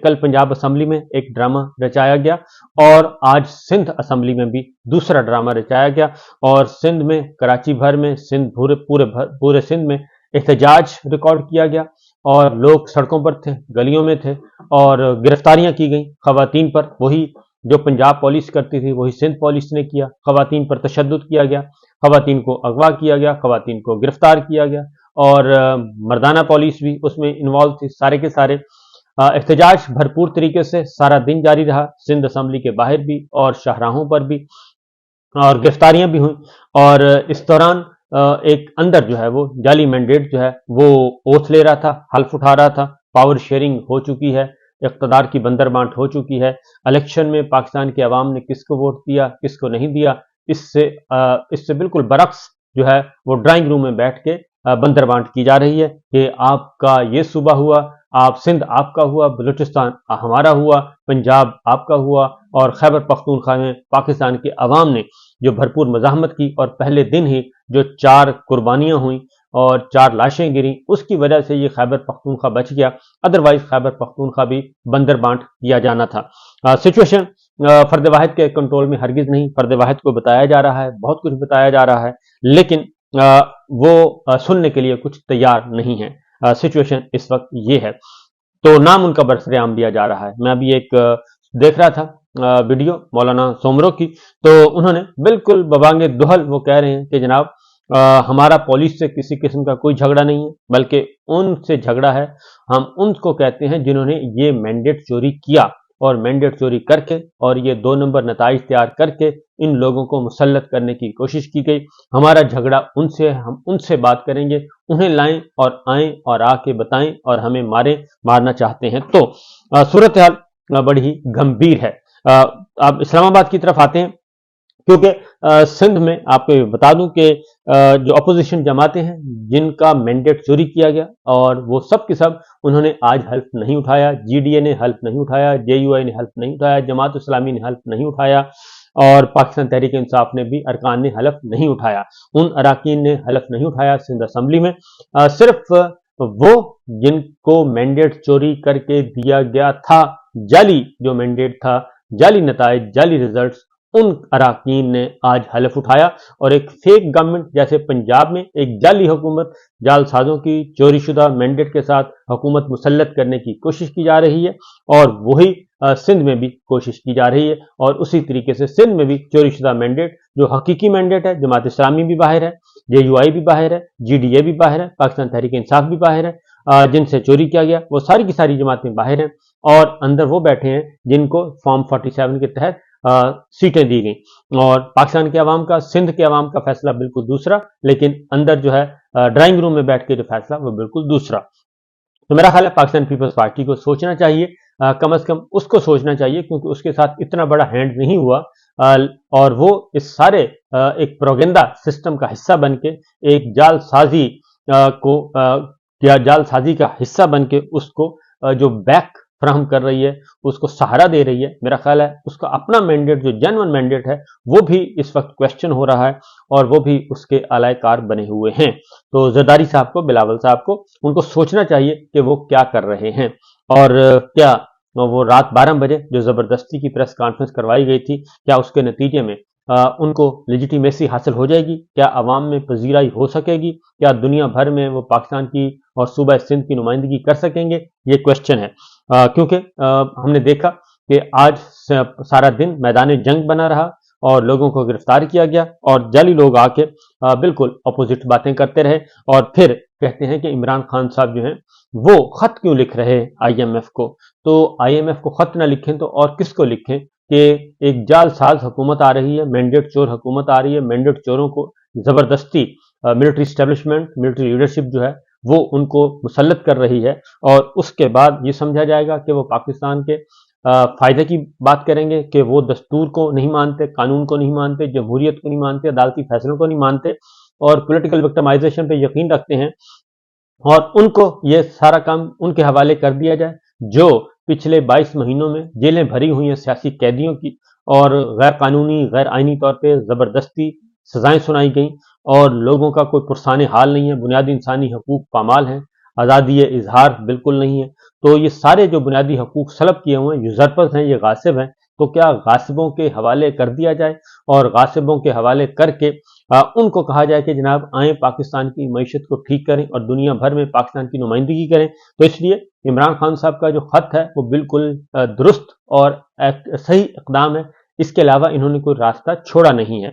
कल पंजाब असम्बली में एक ड्रामा रचाया गया और आज सिंध असम्बली में भी दूसरा ड्रामा रचाया गया और सिंध में, कराची भर में, सिंध पूरे सिंध में एहतजाज रिकॉर्ड किया गया और लोग सड़कों पर थे, गलियों में थे और गिरफ्तारियां की गई खवातीन पर। वही जो पंजाब पुलिस करती थी वही सिंध पुलिस ने किया, खवातीन पर तशद्दुद किया गया, खवातीन को अगवा किया गया, खवातीन को गिरफ्तार किया गया और मर्दाना पुलिस भी उसमें इन्वॉल्व थी। सारे के सारे एहतजाज भरपूर तरीके से सारा दिन जारी रहा, सिंध असम्बली के बाहर भी और शाहराहों पर भी, और गिरफ्तारियां भी हुई। और इस दौरान एक अंदर जो है वो जाली मैंडेट जो है वो ओथ ले रहा था, हल्फ उठा रहा था। पावर शेयरिंग हो चुकी है, इख्तदार की बंदर बांट हो चुकी है। इलेक्शन में पाकिस्तान के अवाम ने किसको वोट दिया, किसको नहीं दिया, इससे बिल्कुल बरक्स जो है वो ड्राइंग रूम में बैठ के बंदर बांट की जा रही है कि आपका ये सूबा हुआ, आप सिंध आपका हुआ, बलूचिस्तान हमारा हुआ, पंजाब आपका हुआ। और खैबर पख्तूनख्वा में पाकिस्तान के अवाम ने जो भरपूर मज़ाहमत की और पहले दिन ही जो 4 कुर्बानियां हुई और 4 लाशें गिरी, उसकी वजह से ये खैबर पख्तूनख्वा बच गया, अदरवाइज खैबर पख्तूनख्वा भी बंदर बांट किया जाना था। सिचुएशन फर्द वाहिद के कंट्रोल में हरगिज नहीं, फर्द वाहिद को बताया जा रहा है, बहुत कुछ बताया जा रहा है, लेकिन वो सुनने के लिए कुछ तैयार नहीं है। सिचुएशन इस वक्त ये है। तो नाम उनका बरसरेआम दिया जा रहा है। मैं अभी एक देख रहा था वीडियो मौलाना सोमरो की, तो उन्होंने बिल्कुल बबांगे दुहल वो कह रहे हैं कि जनाब हमारा पुलिस से किसी किस्म का कोई झगड़ा नहीं है, बल्कि उनसे झगड़ा है। हम उनको कहते हैं जिन्होंने ये मैंडेट चोरी किया और मैंडेट चोरी करके और ये 2 नंबर नताइज तैयार करके इन लोगों को मुसल्लत करने की कोशिश की गई। हमारा झगड़ा उनसे है, हम उनसे बात करेंगे, उन्हें लाएं और आएं और आके बताएं और हमें मारना चाहते हैं। तो सूरत हाल बड़ी ही गंभीर है। अब इस्लामाबाद की तरफ आते हैं, क्योंकि सिंध में आपको बता दूं कि जो अपोजिशन जमातें हैं जिनका मैंडेट चोरी किया गया और वो सब के सब उन्होंने आज हल्फ नहीं उठाया। जीडीए ने हल्फ नहीं उठाया, जेयूआई ने हल्फ नहीं उठाया, जमात इस्लामी ने हल्फ नहीं उठाया और पाकिस्तान तहरीक इंसाफ ने भी अरकान ने हल्फ नहीं उठाया। उन अराकीन ने हल्फ नहीं उठाया सिंध असम्बली में। सिर्फ वो जिनको मैंडेट चोरी करके दिया गया था, जाली जो मैंडेट था, जाली नताइज, जाली रिजल्ट्स, उन अराकीन ने आज हल्फ उठाया और एक फेक गवर्नमेंट जैसे पंजाब में एक जाली हुकूमत, जालसाजों की चोरीशुदा मैंडेट के साथ हुकूमत मुसल्लत करने की कोशिश की जा रही है और वही सिंध में भी कोशिश की जा रही है। और उसी तरीके से सिंध में भी चोरीशुदा मैंडेट जो हकीकी मैंडेट है, जमात इस्लामी भी बाहर है, जेयूआई भी बाहर है, जीडीए भी बाहर है, पाकिस्तान तहरीक इंसाफ भी बाहर है, जिनसे चोरी किया गया वो सारी की सारी जमातें बाहर हैं और अंदर वो बैठे हैं जिनको फॉर्म 47 के तहत सीटें दी गई। और पाकिस्तान के अवाम का, सिंध के अवाम का फैसला बिल्कुल दूसरा, लेकिन अंदर जो है ड्राइंग रूम में बैठ के जो फैसला वो बिल्कुल दूसरा। तो मेरा ख्याल है पाकिस्तान पीपल्स पार्टी को सोचना चाहिए, कम अज कम उसको सोचना चाहिए, क्योंकि उसके साथ इतना बड़ा हैंड नहीं हुआ और वो इस सारे एक प्रोपेगेंडा सिस्टम का हिस्सा बन के एक जालसाजी जालसाजी का हिस्सा बन के उसको जो बैक फ्राहम कर रही है, उसको सहारा दे रही है। मेरा ख्याल है उसका अपना मैंडेट जो जेन्युइन मैंडेट है वो भी इस वक्त क्वेश्चन हो रहा है और वो भी उसके आलायकार बने हुए हैं। तो जरदारी साहब को, बिलावल साहब को, उनको सोचना चाहिए कि वो क्या कर रहे हैं और क्या वो रात 12 बजे जो जबरदस्ती की प्रेस कॉन्फ्रेंस करवाई गई थी, क्या उसके नतीजे में उनको लेजिटिमेसी हासिल हो जाएगी, क्या अवाम में पजीराई हो सकेगी, क्या दुनिया भर में वो पाकिस्तान की और सूबा सिंध की नुमाइंदगी कर सकेंगे, ये क्वेश्चन है। क्योंकि हमने देखा कि आज सारा दिन मैदान जंग बना रहा और लोगों को गिरफ्तार किया गया और जाली लोग आके बिल्कुल अपोजिट बातें करते रहे और फिर कहते हैं कि इमरान खान साहब जो हैं वो खत क्यों लिख रहे हैं आईएमएफ को। तो आईएमएफ को खत ना लिखें तो और किसको लिखें कि एक जालसाज हुकूमत आ रही है, मैंडेट चोर हुकूमत आ रही है, मैंडेट चोरों को जबरदस्ती मिलिट्री स्टैब्लिशमेंट, मिलिट्री लीडरशिप जो है वो उनको मुसल्लत कर रही है और उसके बाद ये समझा जाएगा कि वो पाकिस्तान के फायदे की बात करेंगे कि वो दस्तूर को नहीं मानते, कानून को नहीं मानते, जमहूरियत को नहीं मानते, अदालती फैसलों को नहीं मानते और पॉलिटिकल विक्टिमाइजेशन पे यकीन रखते हैं और उनको ये सारा काम उनके हवाले कर दिया जाए जो पिछले 22 महीनों में जेलें भरी हुई हैं सियासी कैदियों की और गैर कानूनी, गैर आइनी तौर पर जबरदस्ती सजाएं सुनाई गई और लोगों का कोई पुरसाने हाल नहीं है, बुनियादी इंसानी हकूक पामाल हैं। آزادی اظہار بالکل نہیں ہے۔ تو یہ سارے جو بنیادی حقوق سلب کیے ہوئے ہیں، یوزرپرز ہیں، یہ غاصب ہیں، تو کیا غاصبوں کے حوالے کر دیا جائے اور غاصبوں کے حوالے کر کے ان کو کہا جائے کہ جناب آئیں پاکستان کی معیشت کو ٹھیک کریں اور دنیا بھر میں پاکستان کی نمائندگی کریں؟ تو اس لیے عمران خان صاحب کا جو خط ہے وہ بالکل درست اور صحیح اقدام ہے، اس کے علاوہ انہوں نے کوئی راستہ چھوڑا نہیں ہے۔